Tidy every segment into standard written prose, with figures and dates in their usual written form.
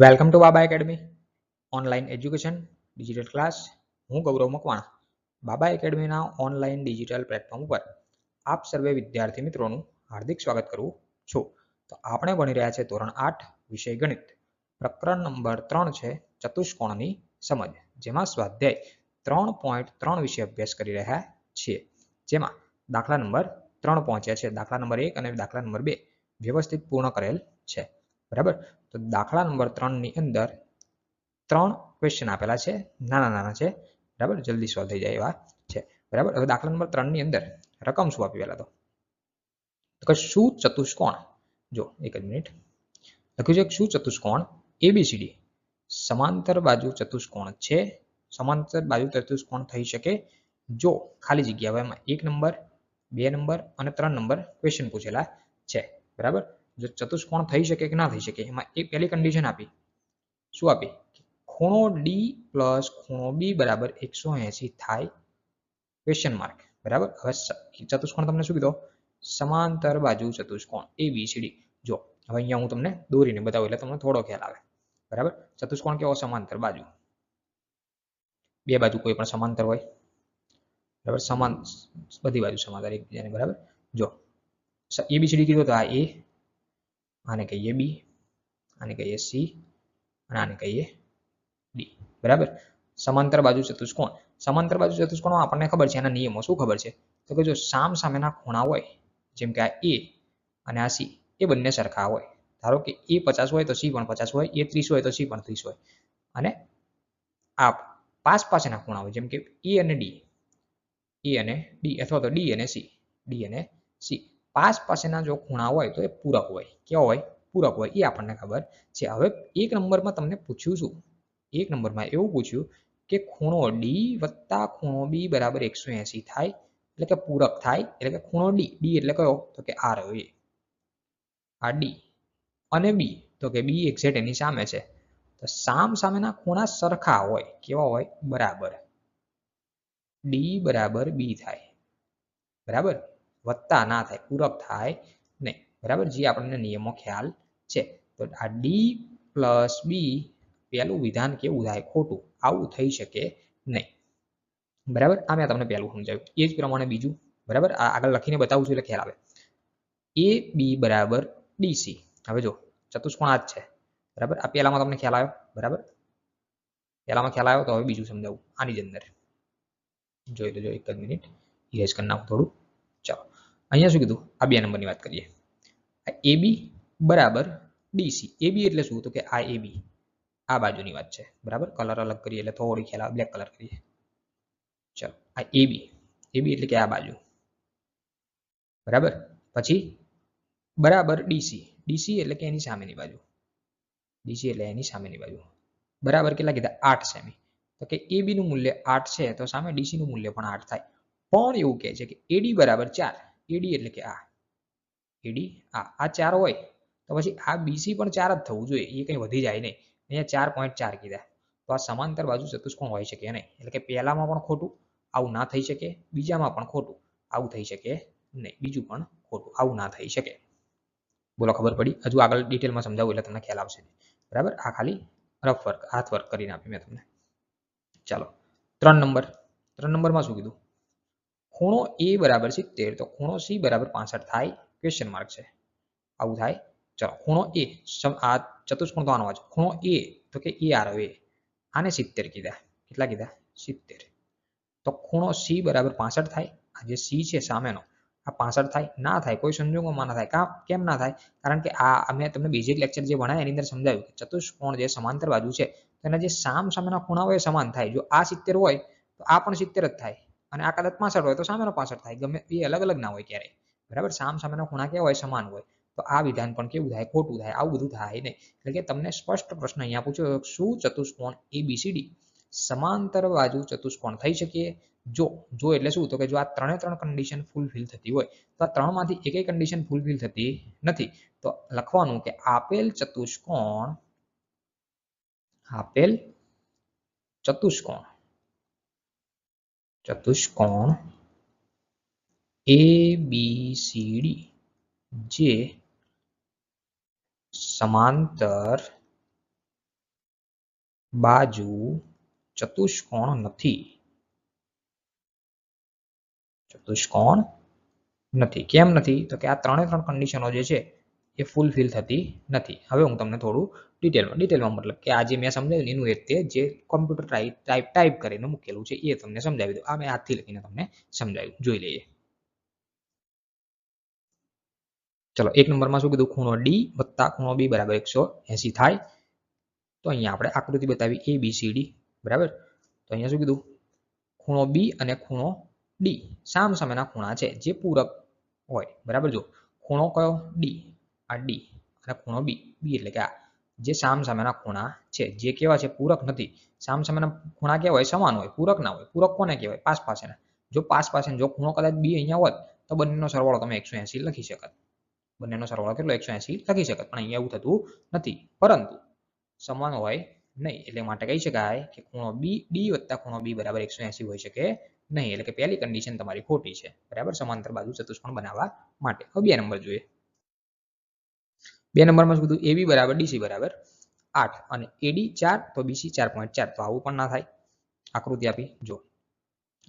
Welcome to Baba academy online education digital class. હું ગૌરવ મકવાણા બાબા એકેડમીના online digital platform ઉપર આપ સર્વે વિદ્યાર્થી મિત્રોનું હાર્દિક સ્વાગત કરું છું. તો આપણે ભણી રહ્યા છે ધોરણ 8 વિષય ગણિત. પ્રકરણ નંબર 3 છે ચતુષ્કોણની સમજ, જેમાં સ્વાધ્યાય 3.3 વિશે અભ્યાસ કરી રહ્યા છીએ. જેમાં દાખલા નંબર 3 પહોંચ્યા છે. દાખલા નંબર 1 અને દાખલા નંબર 2 વ્યવસ્થિત પૂર્ણ કરેલ છે. બરાબર. તો દાખલા નંબર 3 ની અંદર 3 ક્વેશ્ચન આપેલા છે, નાના નાના છે. બરાબર, જલ્દી સોલ્વ થઈ જાય એવા છે. બરાબર. હવે દાખલા નંબર 3 ની અંદર રકમ શું આપી પહેલા તો કે શું ચતુષ્કોણ, જો એક જ મિનિટ, લખ્યું છે શું ચતુષ્કોણ એબીસીડી સમાંતર બાજુ ચતુષ્કોણ છે. સમાંતર બાજુ ચતુષ્કોણ થઈ શકે જો ખાલી જગ્યા હોય. એમાં 1 નંબર 2 નંબર અને 3 નંબર ક્વેશ્ચન પૂછેલા છે. બરાબર. જો ચતુષ્કોણ થઈ શકે કે ના થઈ શકે, એમાં એક પહેલી કન્ડિશન આપી. શું આપી? ખૂણો ડી પ્લસ ખૂણો બી બરાબર 180 થાય ક્વેશ્ચન માર્ક. બરાબર. હવે ચતુષ્કોણ તમને શું કીધો? સમાંતર બાજુ ચતુષ્કોણ એબીસીડી. જો હવે અહીંયા હું તમને દોરીને બતાવું એટલે તમને થોડો ખ્યાલ આવે. બરાબર. ચતુષ્કોણ કેવો? સમાંતર બાજુ, બે બાજુ કોઈ પણ સમાંતર હોય. બરાબર. સમાન, બધી બાજુ સમાંતર એકબીજાને. બરાબર. જો એબીસીડી કીધું તો આ એ, આને કહીએ બી, આને કહીએ સી અને આને કહીએ ડી. બરાબર. સમાંતર બાજુ ચતુષ્કોણ. સમાંતર બાજુ ચતુષ્કોણમાં આપણને ખબર છે એના નિયમો. શું ખબર છે? તો કે જો સામ સામેના ખૂણા હોય, જેમ કે આ એ અને આ સી, એ બંને સરખા હોય. ધારો કે એ 50 હોય તો સી પણ 50 હોય, એ 30 હોય તો સી પણ 30 હોય. અને આ પાસ પાસેના ખૂણા હોય, જેમ કે એ અને ડી, એ અને ડી, અથવા તો ડી અને સી, ડી અને સી. પાસ પાસેના જો ખૂણા હોય તો એ પૂરક હોય. કેવો હોય? પૂરક હોય. એ આપણને ખબર છે. હવે એક નંબરમાં તમને પૂછ્યું શું? એક નંબરમાં એવું પૂછ્યું કે ખૂણો ડી વત્તા ખૂણો બી બરાબર 180 થાય, એટલે કે પૂરક થાય. એટલે કે ખૂણો ડી, ડી એટલે કયો? તો કે આ રહ્યો એ, આ ડી. અને બી, તો કે બી એક્ઝેક્ટ એની સામે છે. તો સામ સામેના ખૂણા સરખા હોય. કેવા હોય? બરાબર. ડી બરાબર બી થાય. બરાબર. વત્તા ના થાય, પૂરક થાય નહીં. બરાબર. જે આપણને નિયમો ખ્યાલ છે. તો આ ડી પ્લસ બી, પહેલું વિધાન કેવું થાય? ખોટું. આવું થઈ શકે નહીં. બરાબર. આ મેં તમને પહેલું સમજાવ્યું. એ જ પ્રમાણે બીજું. બરાબર. આ આગળ લખીને બતાવું છું એટલે ખ્યાલ આવે. એ બી બરાબર ડીસી. હવે જો ચતુષ્કોણ આ જ છે. બરાબર. આ પહેલામાં તમને ખ્યાલ આવ્યો. બરાબર. પહેલામાં ખ્યાલ આવ્યો. તો હવે બીજું સમજાવું આની જ અંદર. જોઈ લેજો, એક જ મિનિટ ઇરેઝ કરી નાખું થોડું. ચાલો, અહીંયા શું કીધું? આ 2 નંબરની વાત કરીએ. એ બી બરાબર ડીસી. એ બી એટલે શું? તો કે આ એ બી, આ બાજુની વાત છે. બરાબર. કલર અલગ કરીએ એટલે થોડી ખ્યાલ આવે. બ્લેક કલર કરીએ. ચાલો, આ એ બી, એ બી એટલે કે આ બાજુ. બરાબર. પછી બરાબર ડીસી, ડીસી એટલે કે એની સામેની બાજુ, ડીસી એટલે એની સામેની બાજુ. બરાબર કેટલા કીધા? 8 સેમી. તો કે એ બી નું મૂલ્ય 8 છે, તો સામે ડીસી નું મૂલ્ય પણ 8 થાય. પણ એવું કહે છે કે એડી બરાબર 4. એડી એટલે કે આ એડી, આ 4 હોય તો પછી આ બીસી પણ 4 જ થવું જોઈએ. એ કંઈ વધી જાય નહીં. અહીંયા 4.4 કીધા. તો આ સમાંતર બાજુ ચતુષ્કોણ હોઈ શકે નહીં. એટલે કે પહેલામાં પણ ખોટું, આવું ના થઈ શકે. બીજામાં પણ ખોટું, આવું થઈ શકે નહીં. બીજું પણ ખોટું, આવું ના થઈ શકે. બોલો, ખબર પડી? હજુ આગળ ડિટેલમાં સમજાવું એટલે તમને ખ્યાલ આવશે. બરાબર. આ ખાલી રફ વર્ક, હાથ વર્ક કરીને આપી મેં તમને. ચાલો, 3 નંબર. 3 નંબરમાં શું કીધું? ખૂણો એ બરાબર 70, તો ખૂણો સી બરાબર 65 થાય ક્વેશ્ચન માર્ક છે. આવું થાય. ચલો, ખૂણો એ, આ ચતુષ્કોણ તો આનો છે. ખૂણો એ, તો કે એ આરો એ, આને 70 કીધા. કેટલા કીધા? 70. તો ખૂણો સી બરાબર 65 થાય. આ જે સી છે સામેનો, આ 65 થાય? ના થાય. કોઈ સંજોગોમાં ના થાય. કેમ ના થાય? કારણ કે આ મેં તમને બેઝિક લેક્ચર જે ભણાય એની અંદર સમજાવ્યું કે ચતુષ્કોણ જે સમાંતર બાજુ છે તેના જે સામેના ખૂણા હોય સમાન થાય. જો આ 70 હોય તો આ પણ 70 જ થાય. અને આ કદાચ 65 હોય તો સામેનો 65 થાય. ગમે એ અલગ અલગ ના હોય ક્યારેય. બરાબર. સામેના ખૂણા કેવા હોય? સમાન હોય. તો આ વિધાન પણ કેવું થાય? ખોટું થાય. આવું બધું થાય નહીં. એટલે કે તમને સ્પષ્ટ પ્રશ્ન અહીંયા પૂછ્યો, શું ચતુષ્કોણ એબીસીડી સમાંતર બાજુ ચતુષ્કોણ થઈ શકે? જો જો એટલે શું? તો કે જો આ 3 કન્ડિશન ફૂલફિલ થતી હોય તો આ 3માંથી એકેય કન્ડિશન ફૂલફિલ થતી નથી. તો લખવાનું કે આપેલ ચતુષ્કોણ એબીસીડી જે સમાંતર બાજુ ચતુષ્કોણ નથી. ચતુષ્કોણ નથી. કેમ નથી? તો કે આ ત્રણે ત્રણ કન્ડિશનો જે છે એ ફૂલફિલ થતી નથી. હવે હું તમને થોડું ડિટેલમાં મતલબ કે આ જે મેં સમજાવ્યું એનું રીતે જે કોમ્પ્યુટર ટાઈપ કરીને મૂકેલું છે એ તમને સમજાવી દઉં. આ મેં હાથથી લખીને તમને સમજાવ્યું. જોઈ લઈએ. ચલો, એક નંબરમાં શું કીધું? ખૂણો ડી વત્તા ખૂણો બી બરાબર 180 થાય. તો અહીંયા આપણે આકૃતિ બતાવી ABCD બરાબર. તો અહીંયા શું કીધું? ખૂણો બી અને ખૂણો ડી સામસામેના ખૂણા છે જે પૂરક હોય બરાબર. જો ખૂણો કયો? ડી, આ ડી અને ખૂણો બી, બી એટલે કે આ જે સામસામેના ખૂણા છે જે કેવા છે? પૂરક નથી. સામસામેના ખૂણા કેવા હોય? સમાન હોય, પૂરક ના હોય. પૂરક કોને કહેવાય? પાસ પાસેના. જો પાસ પાસે જો ખૂણો કદાચ બી અહીંયા હોત તો બંનેનો સરવાળો તમે 180 લખી શકત. બંનેનો સરવાળો કેટલો? 180 લખી શકત. પણ અહીંયા એવું થતું નથી. પરંતુ સમાન હોય નહીં એટલે માટે કહી શકાય કે ખૂણો બી ડી વત્તા ખૂણો બી બરાબર 180 હોઈ શકે નહીં. એટલે કે પહેલી કન્ડિશન તમારી ખોટી છે બરાબર, સમાંતર બાજુ ચતુષ્કોણ બનાવવા માટે. હવે 2 નંબર જોઈએ. 2 નંબરમાં શું કીધું? AB બરાબર DC બરાબર 8 અને AD 4 તો BC 4.4. તો આવું પણ ના થાય. આકૃતિ આપી જો.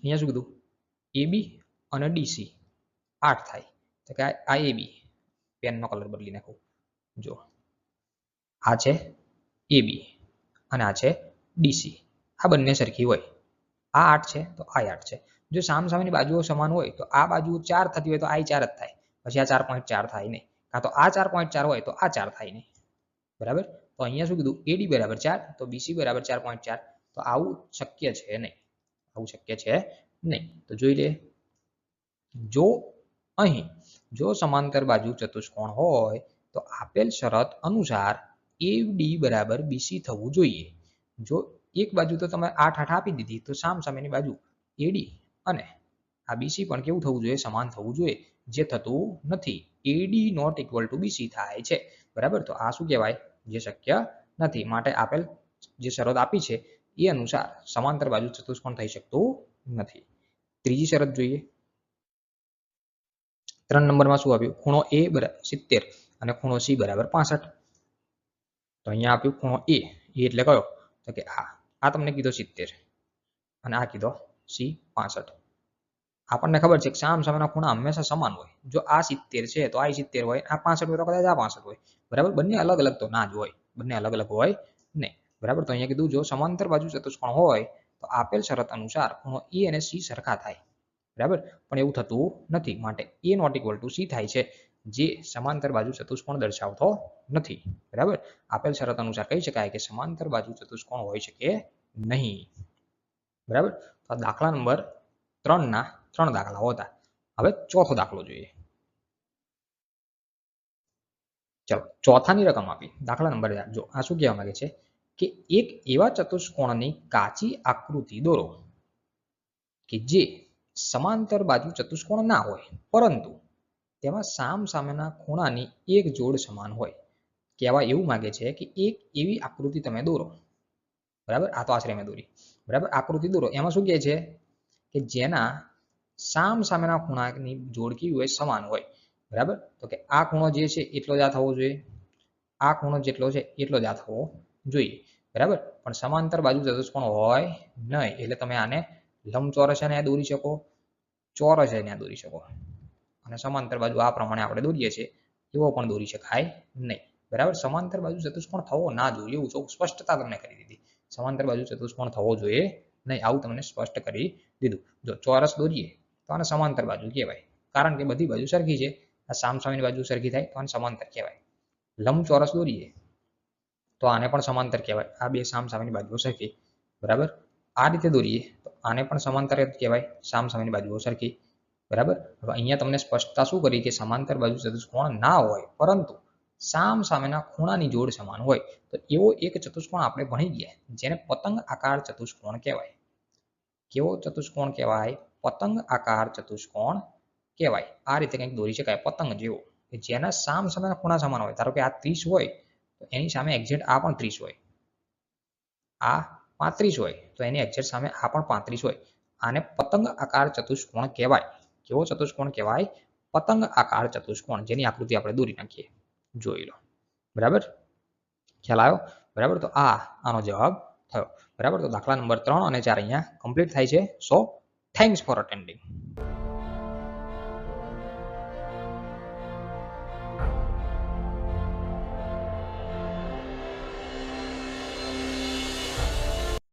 અહીંયા શું કીધું? AB અને DC 8 થાય. તો કે આ AB, પેનનો કલર બદલી નાખો. જો આ છે AB અને આ છે DC. આ બંને સરખી હોય. આ 8 છે તો આ 8 છે. જો સામસામેની બાજુઓ સમાન હોય તો આ બાજુ 4 થતી હોય તો આ 4 જ થાય. પછી આ 4.4 થાય નહીં. કાં તો આ 4.4 હોય તો આ 4 થાય નહીં બરાબર. તો અહીંયા શું કીધું? AD બરાબર 4 તો BC બરાબર 4.4. તો આવું શક્ય છે નહીં. આવું શક્ય છે નહીં. તો જોઈ લે. જો અહીં જો સમાંતર બાજુ ચતુષ્કોણ હોય તો આપેલ શરત અનુસાર AD બરાબર BC થવું જોઈએ. જો એક બાજુ તો તમે 8 આપી દીધી તો સામસામેની બાજુ AD અને આ BC પણ કેવું થવું જોઈએ? સમાન થવું જોઈએ, જે થતું નથી. AD not equal to BC થાય છે બરાબર. તો આ શું કહેવાય? જે શક્ય નથી. માટે આપેલ જે શરત આપી છે એ અનુસાર સમાંતર બાજુ ચતુષ્કોણ થઈ શકતું નથી. ત્રીજી શરત જોઈએ. 3 નંબરમાં શું આપ્યું? ખૂણો A બરાબર 70 અને ખૂણો C બરાબર 65. તો અહીંયા આપ્યું ખૂણો A એટલે કયો? તો કે આ તમને કીધો 70 અને આ કીધો C 65. આપણને ખબર છે કે સામસામેના ખૂણા હંમેશા સમાન હોય. જો આ 70 છે તો આ 70 હોય, આ 65 હોય તો કદાચ આ 65 હોય બરાબર. બંને અલગ અલગ તો ના જ હોય. બંને અલગ અલગ હોય નહીં બરાબર. તો અહીંયા કીધું જો સમાંતર બાજુ ચતુષ્કોણ હોય તો આપેલ શરત અનુસાર ખૂણો A અને C સરખા થાય બરાબર. પણ એવું થતું નથી. માટે A not equal to C થાય છે, જે સમાંતર બાજુ ચતુષ્કોણ દર્શાવતો નથી બરાબર. આપેલ શરત અનુસાર કહી શકાય કે સમાંતર બાજુ ચતુષ્કોણ હોઈ શકે નહીં બરાબર. તો દાખલા નંબર 3 ના 3 દાખલાઓ હતા. હવે ચોથો દાખલો જોઈએ. ચલો, ચોથાની રકમ આપી. દાખલા નંબર 4. જો આ શું કહેવા માંગે છે કે એક એવા ચતુષ્કોણની કાચી આકૃતિ દોરો કે જે સમાંતર બાજુ ચતુષ્કોણ ના હોય પરંતુ તેમાં સામસામેના ખૂણાની એક જોડ સમાન હોય. કહેવા એવું માંગે છે કે એક એવી આકૃતિ તમે દોરો બરાબર. આ તો આશરે મેં દોરી બરાબર. આકૃતિ દોરો એમાં શું કહે છે કે જેના સામસામેના ખૂણાની જોડ કેવી હોય? સમાન હોય બરાબર. તો કે આ ખૂણો જે છે એટલો જ આ થવો જોઈએ, આ ખૂણો જેટલો છે એટલો જ આ થવો જોઈએ બરાબર. પણ સમાંતર બાજુ ચતુષ્કોણ હોય નહીં. એટલે તમે આને લંબચોરસ એને દોરી શકો, ચોરસ એને દોરી શકો. અને સમાંતર બાજુ આ પ્રમાણે આપણે દોરીએ છીએ એવો પણ દોરી શકાય નહીં બરાબર. સમાંતર બાજુ ચતુષ્કોણ થવો ના જોઈએ એવું સ્પષ્ટતા તમને કરી દીધી. સમાંતર બાજુ ચતુષ્કોણ થવો જોઈએ નહીં, આવું તમને સ્પષ્ટ કરી દીધું. જો ચોરસ દોરીએ તો આને સમાંતર બાજુ કહેવાય, કારણ કે બધી બાજુ સરખી છે. આ સામસામેની બાજુ સરખી થાય તો આને સમાંતર કહેવાય. લંબચોરસ દોરીએ તો આને પણ સમાંતર કહેવાય. આ બે સામસામેની બાજુઓ સરખી બરાબર. આ રીતે દોરીએ તો આને પણ સમાંતર જ કહેવાય, સામસામેની બાજુઓ સરખી બરાબર. હવે અહીંયા તમને સ્પષ્ટતા શું કરી કે સમાંતર બાજુ ચતુષ્કોણ ના હોય પરંતુ સામસામેના ખૂણાની જોડ સમાન હોય. તો એવો એક ચતુષ્કોણ આપણે ભણી ગયા જેને પતંગ આકાર ચતુષ્કોણ કહેવાય. કેવો ચતુષ્કોણ કહેવાય? પતંગ આકાર ચતુષ્કોણ કહેવાય. આ રીતે કંઈક દોરી શકાય પતંગ જેવો, કે જેના સામસામેના ખૂણા સમાન હોય. ધારો કે આ 30 હોય તો એની સામે એક્ઝેક્ટ આ પણ 30 હોય, આ 35 હોય તો એની એક્ઝેક્ટ સામે આ પણ 35 હોય. આને પતંગ આકાર ચતુષ્કોણ કહેવાય. કેવો ચતુષ્કોણ કહેવાય? પતંગ આકાર ચતુષ્કોણ, જેની આકૃતિ આપણે દોરી નાખીએ. જોઈ લો બરાબર. ખ્યાલ આવ્યો બરાબર. તો આનો જવાબ થયો. બરાબર, તો દાખલા નંબર 3 અને 4 અહીંયા કમ્પ્લીટ થાય છે. સો થેન્ક્સ ફોર અટેન્ડિંગ.